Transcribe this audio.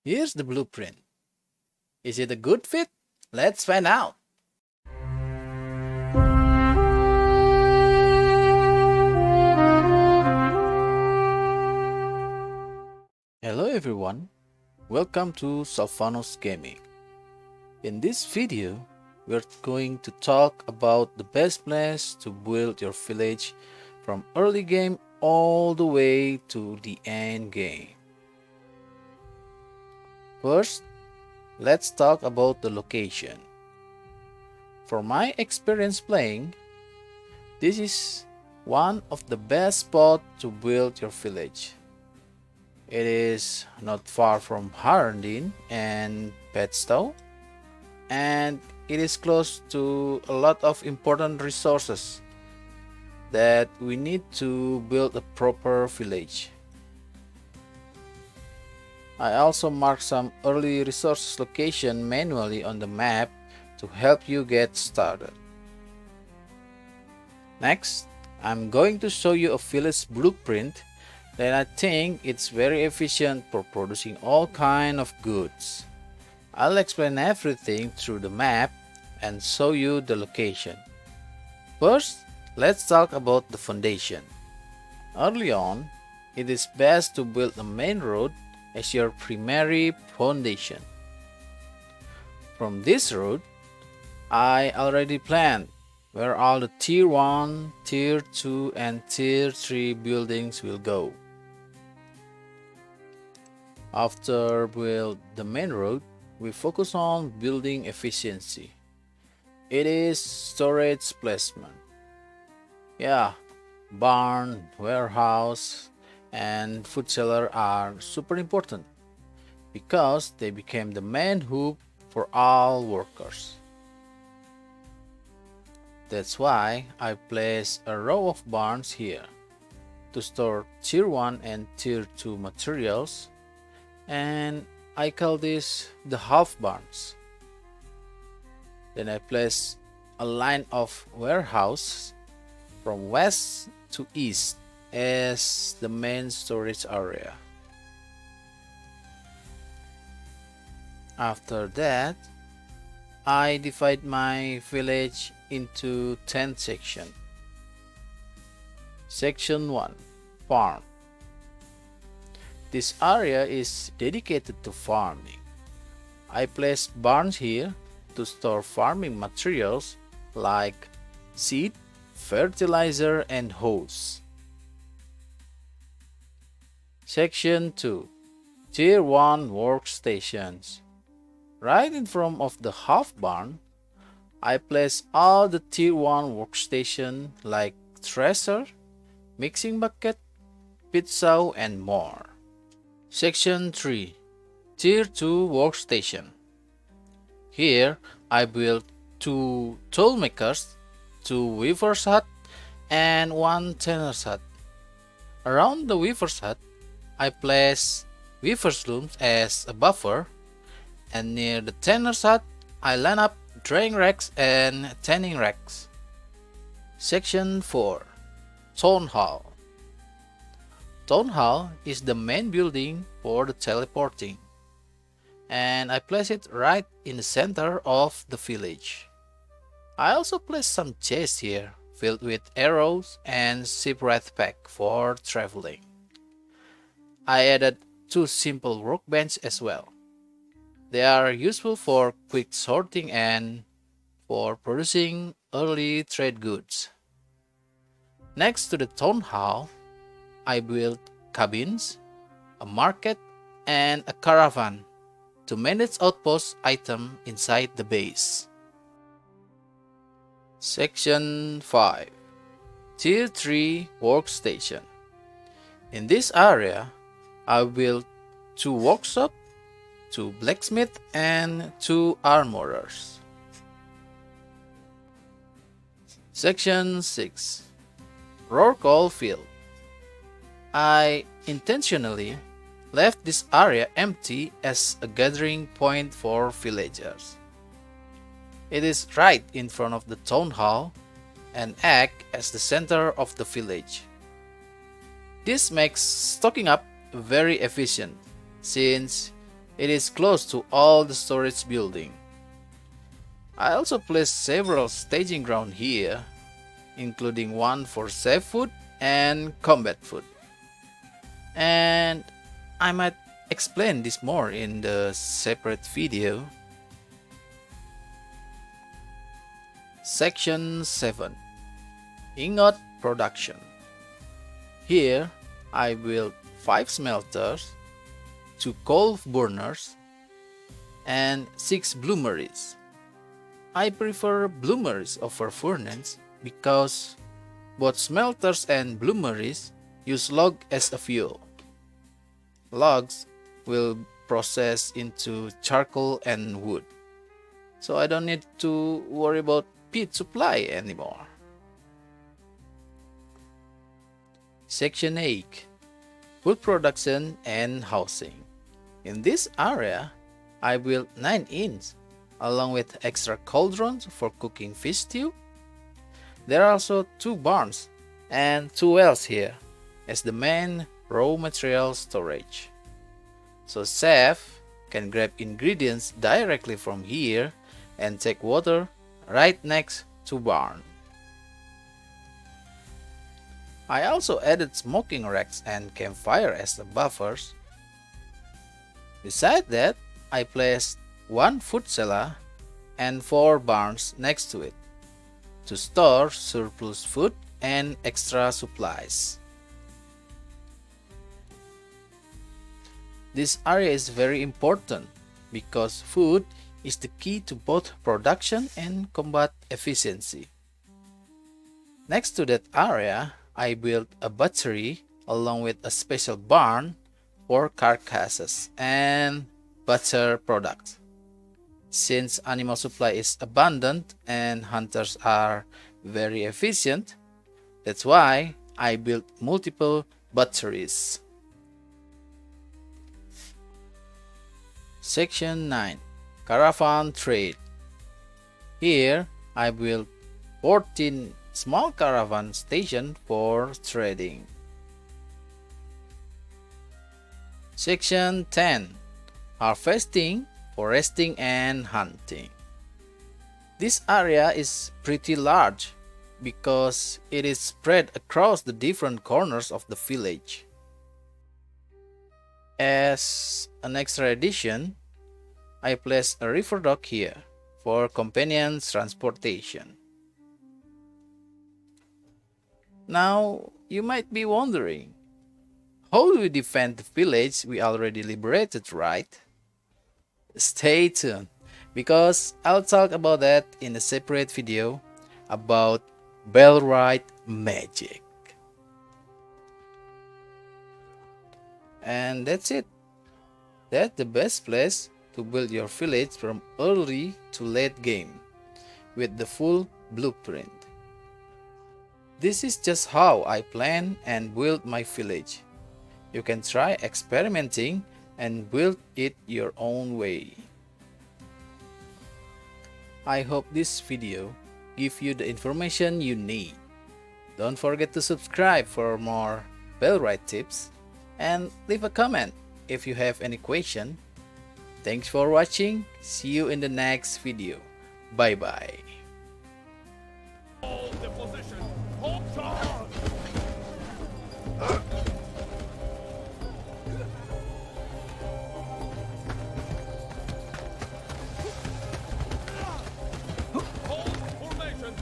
Here's the blueprint. Is it a good fit? Let's find out. Hello everyone, welcome to Salvanose Gaming. In this video, we're going to talk about the best place to build your village from early game all the way to the end game. First, let's talk about the location. For my experience playing, this is one of the best spots to build your village. It is not far from Haerendean and Padstow, and it is close to a lot of important resources that we need to build a proper village. I also marked some early resources location manually on the map to help you get started. Next, I'm going to show you a village blueprint that I think it's very efficient for producing all kind of goods. I'll explain everything through the map and show you the location. First, let's talk about the foundation. Early on, it is best to build the main road as your primary foundation. From this road, I already planned where all the Tier 1, Tier 2 and Tier 3 buildings will go. After build the main road, we focus on building efficiency. It is storage placement. Yeah, barn, warehouse, and food cellar are super important because they became the main hub for all workers. That's why I place a row of barns here to store Tier 1 and Tier 2 materials, and I call this the half barns. Then I place a line of warehouse from west to east as the main storage area. After that, I divide my village into 10 sections. Section 1, Farm. This area is dedicated to farming. I place barns here to store farming materials like seed, fertilizer, and hose. Section 2, Tier 1 Workstations. Right in front of the half barn, I place all the Tier 1 workstation like thresher, mixing bucket, pit saw, and more. Section 3, Tier 2 Workstation. Here I built 2 tool makers, 2 weaver's hut, and 1 tanner's hut. Around the weaver's hut, I place weaver's looms as a buffer, and near the tanner's hut, I line up drying racks and tanning racks. Section 4, Town Hall. Town Hall is the main building for the teleporting, and I place it right in the center of the village. I also place some chests here filled with arrows and shipwright pack for traveling. I added 2 simple workbenches as well. They are useful for quick sorting and for producing early trade goods. Next to the town hall, I built cabins, a market, and a caravan to manage outpost item inside the base. Section 5, Tier 3 Workstation. In this area, I built 2 workshops, 2 blacksmith, and 2 armorers. Section 6, Rorqual Field. I intentionally left this area empty as a gathering point for villagers. It is right in front of the town hall and act as the center of the village. This makes stocking up very efficient since It is close to all the storage building. I also placed several staging ground here, including one for safe food and combat food. And I might explain this more in the separate video. Section 7. Ingot production. Here I built 5 smelters, 2 coal burners, and 6 bloomeries. I prefer bloomeries over furnace because both smelters and bloomeries use log as a fuel. Logs will process into charcoal and wood, so I don't need to worry about peat supply anymore. Section 8. Food production and housing. In this area, I built 9 inns along with extra cauldrons for cooking fish stew. There are also 2 barns and 2 wells here as the main raw material storage. So chef can grab ingredients directly from here and take water right next to barn. I also added smoking racks and campfire as the buffers. Besides that, I placed 1 food cellar and 4 barns next to it to store surplus food and extra supplies. This area is very important because food is the key to both production and combat efficiency. Next to that area, I built a butchery along with a special barn for carcasses and butter products. Since animal supply is abundant and hunters are very efficient, that's why I built multiple butcheries. Section 9. Caravan trade. Here I built 14 small caravan stations for trading. Section 10. Harvesting, foresting and hunting. This area is pretty large because it is spread across the different corners of the village. As an extra addition, I placed a river dock here for companion transportation. Now, you might be wondering, how do we defend the village we already liberated, right? Stay tuned, because I'll talk about that in a separate video about Bellwright magic. And that's it. That's the best place to build your village from early to late game with the full blueprint. This is just how I plan and build my village. You can try experimenting and build it your own way. I hope this video gives you the information you need. Don't forget to subscribe for more Bellwright tips and leave a comment if you have any question. Thanks for watching. See you in the next video. Bye bye. Hold the position. Hold on. Hold formation.